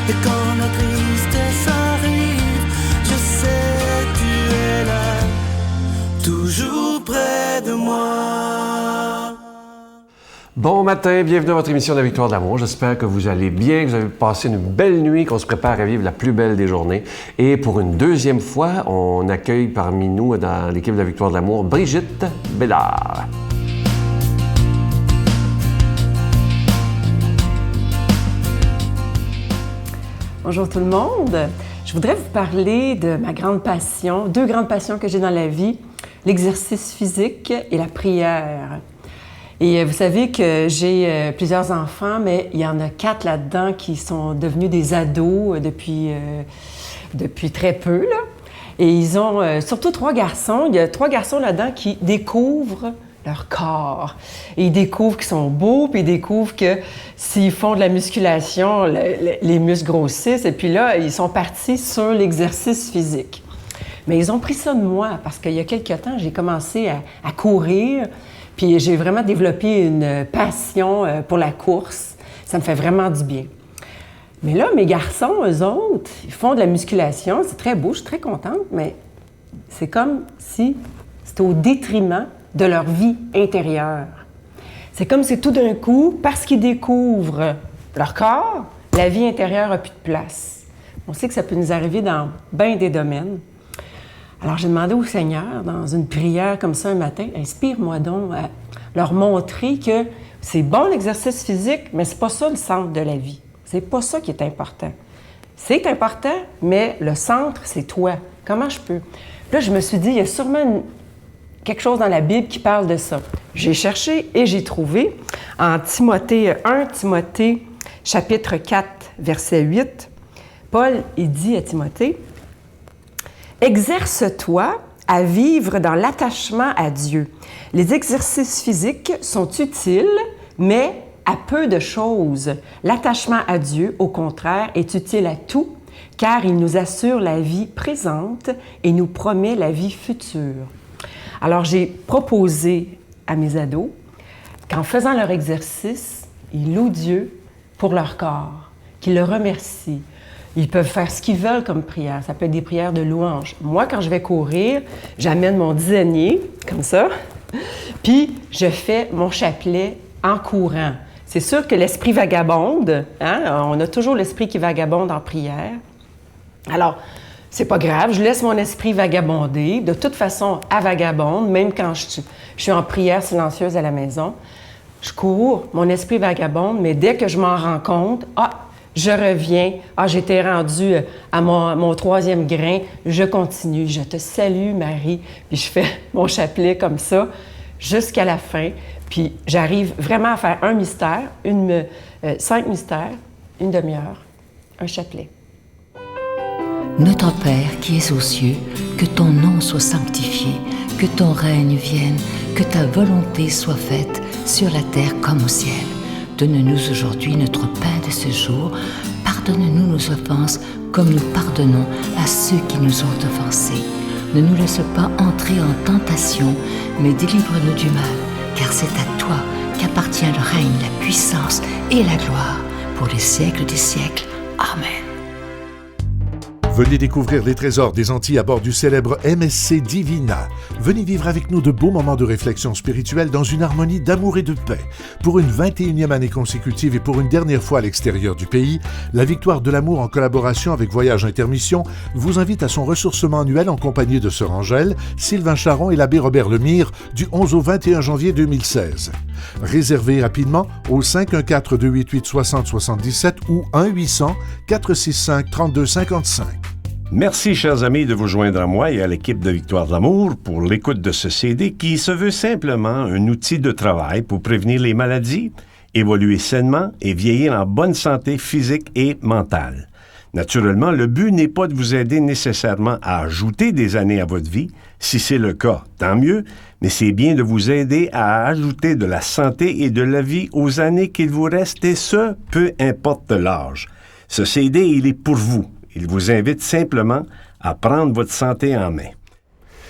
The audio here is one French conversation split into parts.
Et quand la tristesse arrive, je sais tu es là, toujours près de moi. Bon matin, bienvenue à votre émission de la Victoire de l'amour. J'espère que vous allez bien, que vous avez passé une belle nuit, qu'on se prépare à vivre la plus belle des journées. Et pour une deuxième fois, on accueille parmi nous, dans l'équipe de la Victoire de l'amour, Brigitte Bédard. Bonjour tout le monde. Je voudrais vous parler de ma grande passion, deux grandes passions que j'ai dans la vie, l'exercice physique et la prière. Et vous savez que j'ai plusieurs enfants, mais il y en a 4 là-dedans qui sont devenus des ados depuis très peu, là. Et ils ont surtout 3 garçons. Il y a 3 garçons là-dedans qui découvrent leur corps. Et ils découvrent qu'ils sont beaux, puis ils découvrent que s'ils font de la musculation, les muscles grossissent. Et puis là, ils sont partis sur l'exercice physique. Mais ils ont pris ça de moi, parce qu'il y a quelques temps, j'ai commencé à courir. Puis j'ai vraiment développé une passion pour la course. Ça me fait vraiment du bien. Mais là, mes garçons, eux autres, ils font de la musculation. C'est très beau, je suis très contente, mais c'est comme si c'était au détriment de leur vie intérieure. C'est comme si tout d'un coup, parce qu'ils découvrent leur corps, la vie intérieure n'a plus de place. On sait que ça peut nous arriver dans bien des domaines. Alors, j'ai demandé au Seigneur, dans une prière comme ça un matin, « Inspire-moi donc à leur montrer que c'est bon l'exercice physique, mais c'est pas ça le centre de la vie. C'est pas ça qui est important. C'est important, mais le centre, c'est toi. Comment je peux? » Là, je me suis dit, il y a sûrement quelque chose dans la Bible qui parle de ça. J'ai cherché et j'ai trouvé en Timothée 1 Timothée, chapitre 4, verset 8, Paul, il dit à Timothée, « Exerce-toi à vivre dans l'attachement à Dieu. Les exercices physiques sont utiles, mais à peu de choses. L'attachement à Dieu, au contraire, est utile à tout, car il nous assure la vie présente et nous promet la vie future. » Alors, j'ai proposé à mes ados qu'en faisant leur exercice, ils louent Dieu pour leur corps, qu'ils le remercient. Ils peuvent faire ce qu'ils veulent comme prière. Ça peut être des prières de louange. Moi, quand je vais courir, j'amène mon dizainier, comme ça, puis je fais mon chapelet en courant. C'est sûr que l'esprit vagabonde, hein? On a toujours l'esprit qui vagabonde en prière. Alors, c'est pas grave, je laisse mon esprit vagabonder. De toute façon, à vagabonde, même quand je suis en prière silencieuse à la maison, je cours, mon esprit vagabonde, mais dès que je m'en rends compte, je reviens, j'étais rendue à mon 3e grain, je continue, je te salue Marie, puis je fais mon chapelet comme ça jusqu'à la fin, puis j'arrive vraiment à faire un mystère, 5 mystères, une demi-heure, un chapelet. Notre Père qui es aux cieux, que ton nom soit sanctifié, que ton règne vienne, que ta volonté soit faite sur la terre comme au ciel. Donne-nous aujourd'hui notre pain de ce jour. Pardonne-nous nos offenses comme nous pardonnons à ceux qui nous ont offensés. Ne nous laisse pas entrer en tentation, mais délivre-nous du mal, car c'est à toi qu'appartient le règne, la puissance et la gloire pour les siècles des siècles. Amen. Venez découvrir les trésors des Antilles à bord du célèbre MSC Divina. Venez vivre avec nous de beaux moments de réflexion spirituelle dans une harmonie d'amour et de paix. Pour une 21e année consécutive et pour une dernière fois à l'extérieur du pays, la Victoire de l'amour en collaboration avec Voyage Intermission vous invite à son ressourcement annuel en compagnie de Sœur Angèle, Sylvain Charon et l'abbé Robert Lemire du 11 au 21 janvier 2016. Réservez rapidement au 514-288-6077 ou 1-800-465-3255. Merci, chers amis, de vous joindre à moi et à l'équipe de Victoire de l'amour pour l'écoute de ce CD qui se veut simplement un outil de travail pour prévenir les maladies, évoluer sainement et vieillir en bonne santé physique et mentale. Naturellement, le but n'est pas de vous aider nécessairement à ajouter des années à votre vie. Si c'est le cas, tant mieux, mais c'est bien de vous aider à ajouter de la santé et de la vie aux années qu'il vous reste, et ce, peu importe l'âge. Ce CD, il est pour vous. Il vous invite simplement à prendre votre santé en main.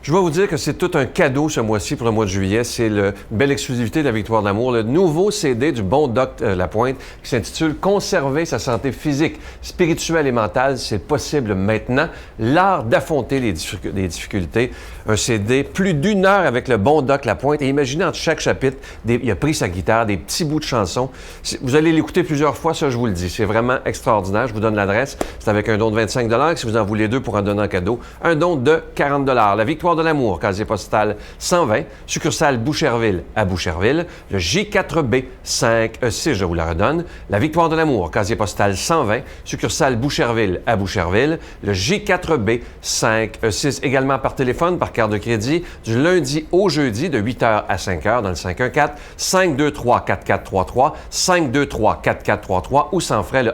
Je dois vous dire que c'est tout un cadeau ce mois-ci pour le mois de juillet. C'est une belle exclusivité de la Victoire de l'amour, le nouveau CD du bon Doc Lapointe qui s'intitule « Conserver sa santé physique, spirituelle et mentale, c'est possible maintenant. L'art d'affronter les difficultés ». Un CD, plus d'1 heure avec le bon Doc Lapointe. Et imaginez entre chaque chapitre, il a pris sa guitare, des petits bouts de chansons. Vous allez l'écouter plusieurs fois, ça je vous le dis. C'est vraiment extraordinaire. Je vous donne l'adresse. C'est avec un don de 25 $. Si vous en voulez 2 pour en donner en cadeau, un don de 40 $. La Victoire de l'amour, casier postal 120, succursale Boucherville à Boucherville. Le J4B 5E6, je vous la redonne. La Victoire de l'amour, casier postal 120, succursale Boucherville à Boucherville. Le J4B 5E6, également par téléphone, par carte de crédit, du lundi au jeudi de 8h à 5h dans le 514-523-4433, 523-4433 ou sans frais le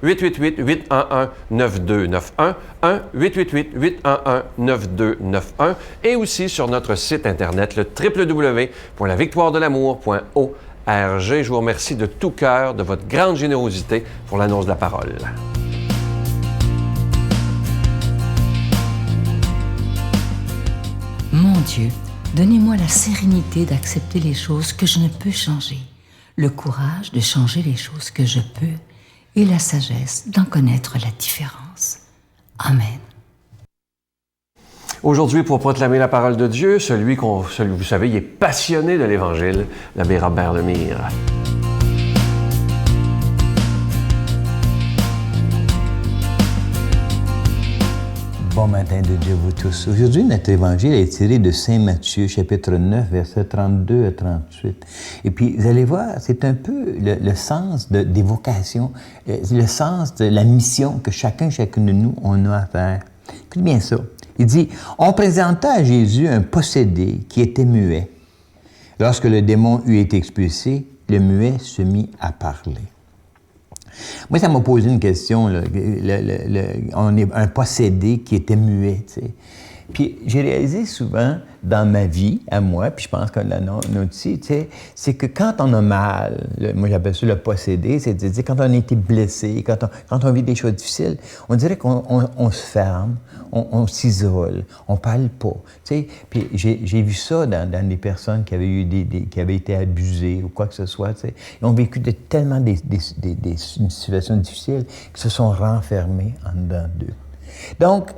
1-888-811-9291, 1-888-811-9291 et aussi sur notre site Internet, le www.lavictoiredelamour.org. Je vous remercie de tout cœur de votre grande générosité pour l'annonce de la parole. Mon Dieu, donnez-moi la sérénité d'accepter les choses que je ne peux changer, le courage de changer les choses que je peux et la sagesse d'en connaître la différence. Amen. Aujourd'hui, pour proclamer la parole de Dieu, celui vous savez, il est passionné de l'Évangile, l'abbé Robert Lemire. Bon matin de Dieu à vous tous. Aujourd'hui, notre évangile est tiré de Saint Matthieu, chapitre 9, versets 32 à 38. Et puis, vous allez voir, c'est un peu le sens des vocations, le sens de la mission que chacune de nous, on a à faire. Écoutez bien ça. Il dit, « On présenta à Jésus un possédé qui était muet. Lorsque le démon eut été expulsé, le muet se mit à parler. » Moi, ça m'a posé une question. Là. On est un possédé qui était muet, tu sais. Puis j'ai réalisé souvent dans ma vie, à moi, puis je pense que la nôtre aussi, tu sais, c'est que quand on a mal, moi j'appelle ça le possédé, c'est-à-dire quand on a été blessé, quand on vit des choses difficiles, on dirait qu'on se ferme, on s'isole, on parle pas, tu sais. Puis j'ai vu ça dans des personnes qui avaient eu qui avaient été abusées ou quoi que ce soit, tu sais. Ils ont vécu tellement des situations difficiles qu'ils se sont renfermés en dedans d'eux. Donc,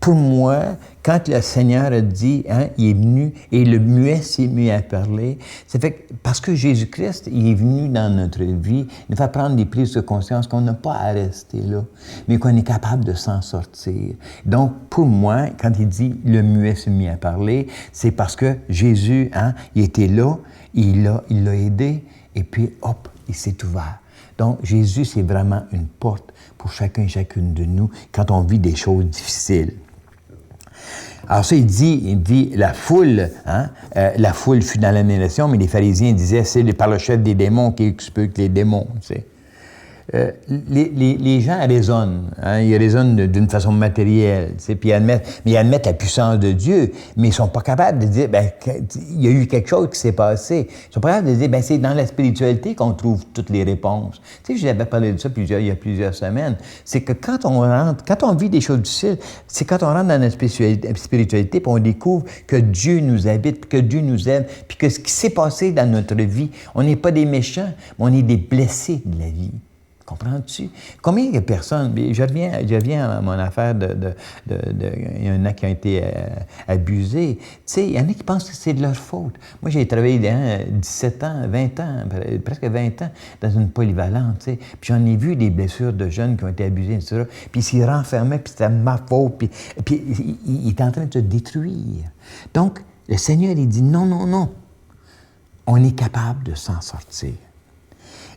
pour moi, quand le Seigneur a dit, il est venu et le muet s'est mis à parler, c'est fait parce que Jésus-Christ, il est venu dans notre vie, nous fait prendre des prises de conscience qu'on n'a pas à rester là, mais qu'on est capable de s'en sortir. Donc, pour moi, quand il dit le muet s'est mis à parler, c'est parce que Jésus, il était là, il l'a aidé, et puis hop, il s'est ouvert. Donc, Jésus, c'est vraiment une porte pour chacun et chacune de nous quand on vit des choses difficiles. Alors ça, il dit la foule fut dans l'admiration, mais les pharisiens disaient, c'est par le chef des démons qui expulse les démons, tu sais. Les gens raisonnent, ils raisonnent d'une façon matérielle, tu sais, puis ils admettent la puissance de Dieu, mais ils sont pas capables de dire, il y a eu quelque chose qui s'est passé. Ils sont pas capables de dire, c'est dans la spiritualité qu'on trouve toutes les réponses. Tu sais, je l'avais parlé de ça il y a plusieurs semaines. C'est que quand on vit des choses difficiles, c'est quand on rentre dans notre spiritualité, puis on découvre que Dieu nous habite, que Dieu nous aime, puis que ce qui s'est passé dans notre vie, on n'est pas des méchants, mais on est des blessés de la vie. Comprends-tu? Combien de personnes... Je reviens à mon affaire il y en a qui ont été abusés. Tu sais, il y en a qui pensent que c'est de leur faute. Moi, j'ai travaillé 17 ans, 20 ans, presque 20 ans dans une polyvalente, tu sais. Puis j'en ai vu des blessures de jeunes qui ont été abusés, etc. Puis ils s'y renfermaient, puis c'était ma faute, puis il est en train de se détruire. Donc, le Seigneur, il dit non, non, non. On est capable de s'en sortir.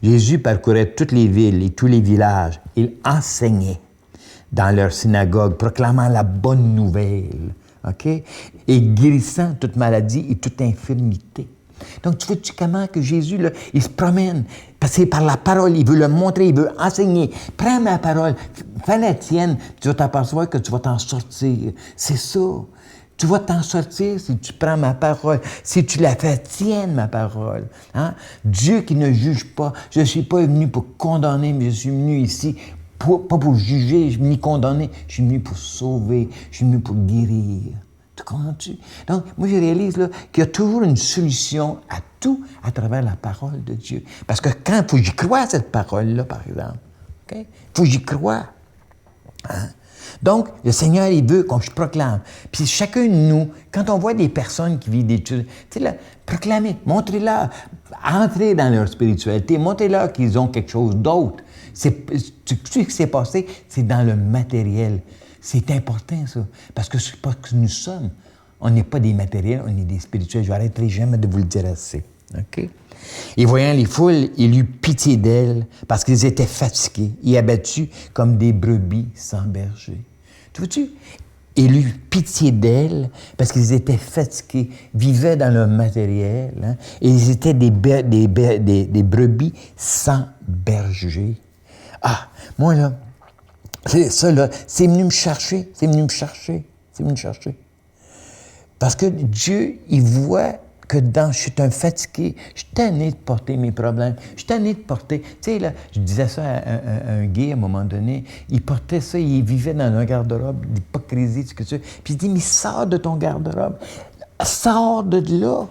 Jésus parcourait toutes les villes et tous les villages. Il enseignait dans leur synagogue, proclamant la bonne nouvelle, OK? Et guérissant toute maladie et toute infirmité. Donc, tu vois-tu comment que Jésus, là, il se promène, parce que par la parole, il veut le montrer, il veut enseigner. Prends ma parole, fais la tienne, tu vas t'apercevoir que tu vas t'en sortir. C'est ça. Tu vas t'en sortir si tu prends ma parole, si tu la fais tienne, ma parole. Dieu qui ne juge pas. Je ne suis pas venu pour condamner, mais je suis venu ici pas pour juger, ni condamner. Je suis venu pour sauver, je suis venu pour guérir. Tu comprends-tu? Donc, moi, je réalise là, qu'il y a toujours une solution à tout à travers la parole de Dieu. Parce que quand il faut que j'y croie à cette parole-là, par exemple, il faut que j'y croie. Hein? Donc, le Seigneur, il veut qu'on se proclame. Puis chacun de nous, quand on voit des personnes qui vivent des choses, tu sais, là, proclamez, montrez-leur, entrez dans leur spiritualité, montrez-leur qu'ils ont quelque chose d'autre. Tu sais ce qui s'est passé, c'est dans le matériel. C'est important, ça, parce que c'est pas ce que nous sommes. On n'est pas des matériels, on est des spirituels. Je n'arrêterai jamais de vous le dire assez. OK? Et voyant les foules, il eut pitié d'elles parce qu'ils étaient fatigués et abattus comme des brebis sans berger. Tu vois-tu? Il eut pitié d'elles parce qu'ils étaient fatigués, vivaient dans le matériel, hein, et ils étaient des brebis sans berger. Ah, moi, là, ça, là, c'est venu me chercher, Parce que Dieu, il voit que je suis un fatigué, je suis tanné de porter mes problèmes, je suis tanné de porter... Tu sais, là, je disais ça à un gay à un moment donné, il portait ça, il vivait dans un garde-robe, l'hypocrisie, ce que tu veux. Puis il dit, mais sors de ton garde-robe, sors de là.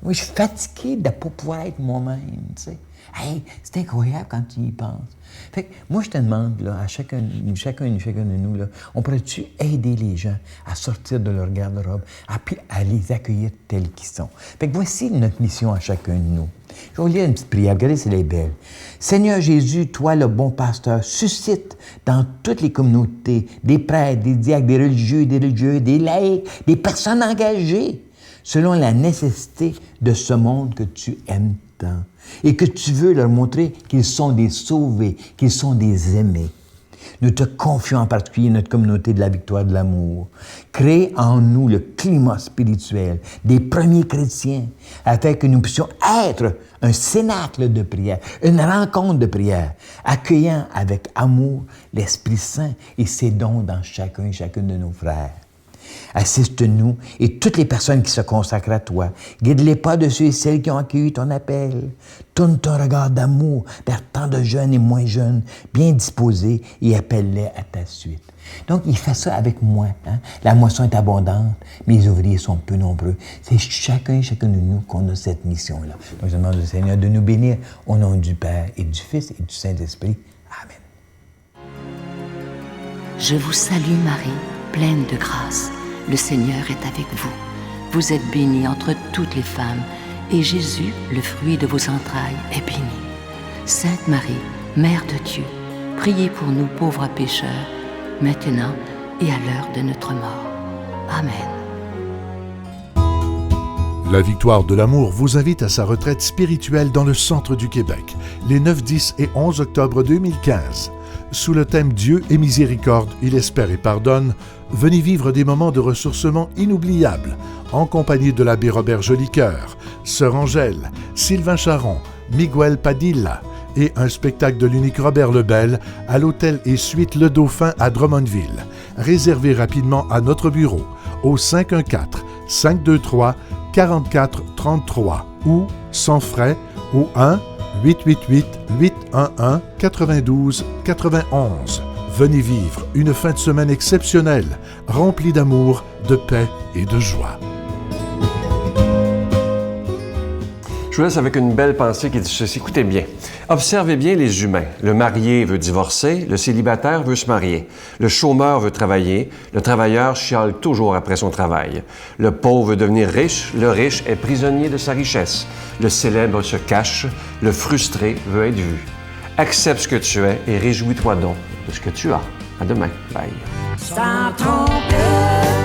Moi, je suis fatigué de ne pas pouvoir être moi-même, tu sais. Hey, c'est incroyable quand tu y penses. Fait que moi, je te demande, là, à chacun de nous, là, on pourrait-tu aider les gens à sortir de leur garde-robe, à les accueillir tels qu'ils sont? Fait que voici notre mission à chacun de nous. Je vais vous lire une petite prière. Regardez, c'est les belles. Seigneur Jésus, toi, le bon pasteur, suscite dans toutes les communautés des prêtres, des diacres, des religieux, des laïcs, des personnes engagées, selon la nécessité de ce monde que tu aimes tant. Et que tu veux leur montrer qu'ils sont des sauvés, qu'ils sont des aimés. Nous te confions en particulier notre communauté de la victoire de l'amour. Crée en nous le climat spirituel des premiers chrétiens, afin que nous puissions être un cénacle de prière, une rencontre de prière, accueillant avec amour l'Esprit Saint et ses dons dans chacun et chacune de nos frères. Assiste-nous et toutes les personnes qui se consacrent à toi. Guide les pas de ceux et celles qui ont accueilli ton appel. Tourne ton regard d'amour vers tant de jeunes et moins jeunes, bien disposés, et appelle-les à ta suite. Donc, il fait ça avec moi. Hein? La moisson est abondante, mais les ouvriers sont peu nombreux. C'est chacun de nous qu'on a cette mission-là. Donc, je demande au Seigneur de nous bénir au nom du Père et du Fils et du Saint-Esprit. Amen. Je vous salue Marie, pleine de grâce. Le Seigneur est avec vous. Vous êtes bénie entre toutes les femmes, et Jésus, le fruit de vos entrailles, est béni. Sainte Marie, Mère de Dieu, priez pour nous pauvres pécheurs, maintenant et à l'heure de notre mort. Amen. La Victoire de l'amour vous invite à sa retraite spirituelle dans le centre du Québec, les 9, 10 et 11 octobre 2015. Sous le thème Dieu est miséricorde, il espère et pardonne, venez vivre des moments de ressourcement inoubliables en compagnie de l'abbé Robert Jolicoeur, Sœur Angèle, Sylvain Charon, Miguel Padilla et un spectacle de l'unique Robert Lebel à l'hôtel et suite Le Dauphin à Drummondville. Réservez rapidement à notre bureau au 514-523-4433 ou sans frais au 1-888-811-92-91. Venez vivre une fin de semaine exceptionnelle, remplie d'amour, de paix et de joie. Je vous laisse avec une belle pensée qui dit ceci. Écoutez bien. Observez bien les humains. Le marié veut divorcer, le célibataire veut se marier. Le chômeur veut travailler, le travailleur chiale toujours après son travail. Le pauvre veut devenir riche, le riche est prisonnier de sa richesse. Le célèbre se cache, le frustré veut être vu. Accepte ce que tu es et réjouis-toi donc de ce que tu as. À demain. Bye. Sans ton cœur.